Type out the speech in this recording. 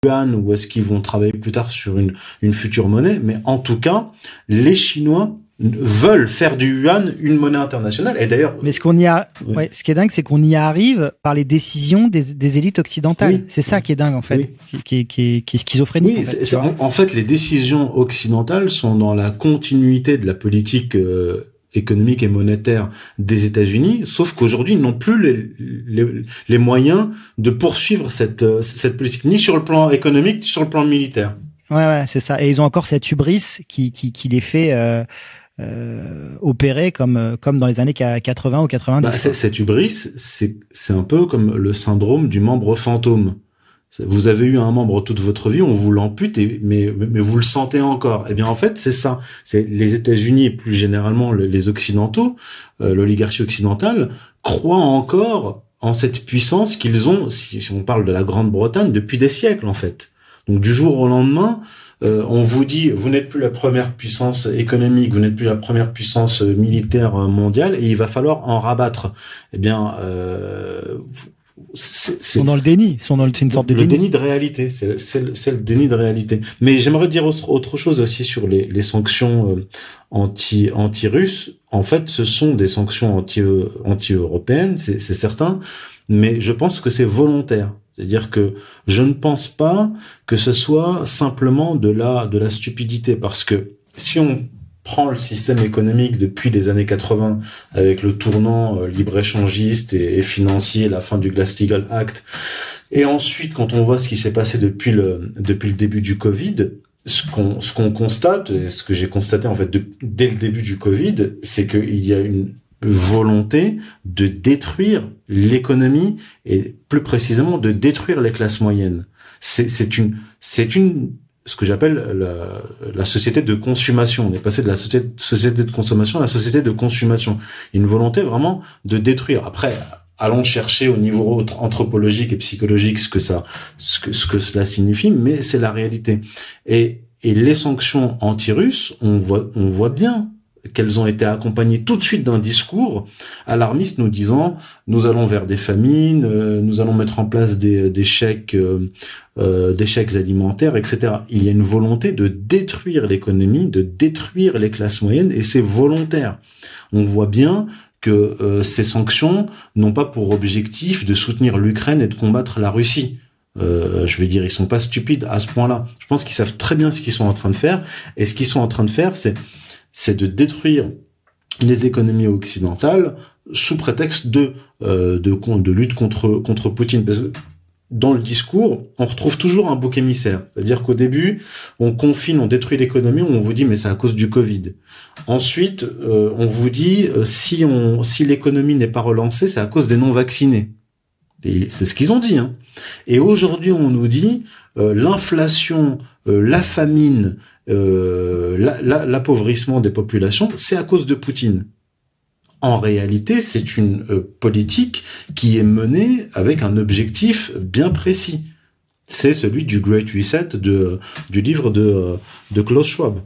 yuan ou est-ce qu'ils vont travailler plus tard sur une future monnaie. Mais en tout cas, les Chinois veulent faire du yuan une monnaie internationale. Et d'ailleurs, mais ce qui est dingue, c'est qu'on y arrive par les décisions des élites occidentales. Oui. C'est ça qui est dingue en fait, qui est schizophrénique. Oui, en fait, les décisions occidentales sont dans la continuité de la politique économique et monétaire des États-Unis, sauf qu'aujourd'hui, ils n'ont plus les moyens de poursuivre cette politique, ni sur le plan économique, ni sur le plan militaire. Ouais, c'est ça. Et ils ont encore cette hubris qui les fait opérer comme dans les années 80 ou 90. Cette hubris, c'est un peu comme le syndrome du membre fantôme. Vous avez eu un membre toute votre vie, on vous l'ampute, mais vous le sentez encore. Eh bien, en fait, c'est ça. C'est les États-Unis et plus généralement les Occidentaux, l'oligarchie occidentale, croient encore en cette puissance qu'ils ont, si on parle de la Grande-Bretagne, depuis des siècles, en fait. Donc, du jour au lendemain, on vous dit, vous n'êtes plus la première puissance économique, vous n'êtes plus la première puissance militaire mondiale, et il va falloir en rabattre. Eh bien, ils sont dans le déni, c'est une sorte de déni. Le déni de réalité, c'est le déni de réalité. Mais j'aimerais dire autre chose aussi sur les sanctions anti-russes. En fait, ce sont des sanctions anti-européennes, c'est certain, mais je pense que c'est volontaire. C'est-à-dire que je ne pense pas que ce soit simplement de la stupidité, parce que si on prend le système économique depuis les années 80 avec le tournant libre-échangiste et financier, la fin du Glass-Steagall Act, et ensuite quand on voit ce qui s'est passé depuis le début du Covid, ce qu'on constate, et ce que j'ai constaté en fait dès le début du Covid, c'est qu'il y a une volonté de détruire l'économie et plus précisément de détruire les classes moyennes. C'est une ce que j'appelle la société de consommation. On est passé de la société de consommation à la société de consommation. Une volonté vraiment de détruire. Après, allons chercher au niveau anthropologique et psychologique ce que cela signifie, mais c'est la réalité. Et les sanctions anti-russes, on voit bien qu'elles ont été accompagnées tout de suite d'un discours alarmiste nous disant nous allons vers des famines, nous allons mettre en place des chèques alimentaires, etc. Il y a une volonté de détruire l'économie, de détruire les classes moyennes, et c'est volontaire. On voit bien que ces sanctions n'ont pas pour objectif de soutenir l'Ukraine et de combattre la Russie. Je vais dire, ils sont pas stupides à ce point-là. Je pense qu'ils savent très bien ce qu'ils sont en train de faire, et ce qu'ils sont en train de faire, c'est de détruire les économies occidentales sous prétexte de lutte contre Poutine. Parce que dans le discours, on retrouve toujours un bouc émissaire. C'est-à-dire qu'au début, on confine, on détruit l'économie, on vous dit mais c'est à cause du Covid. Ensuite, on vous dit si l'économie n'est pas relancée, c'est à cause des non-vaccinés. Et c'est ce qu'ils ont dit, hein. Et aujourd'hui, on nous dit l'inflation, la famine, l'appauvrissement des populations, c'est à cause de Poutine. En réalité, c'est une politique qui est menée avec un objectif bien précis. C'est celui du Great Reset du livre de Klaus Schwab.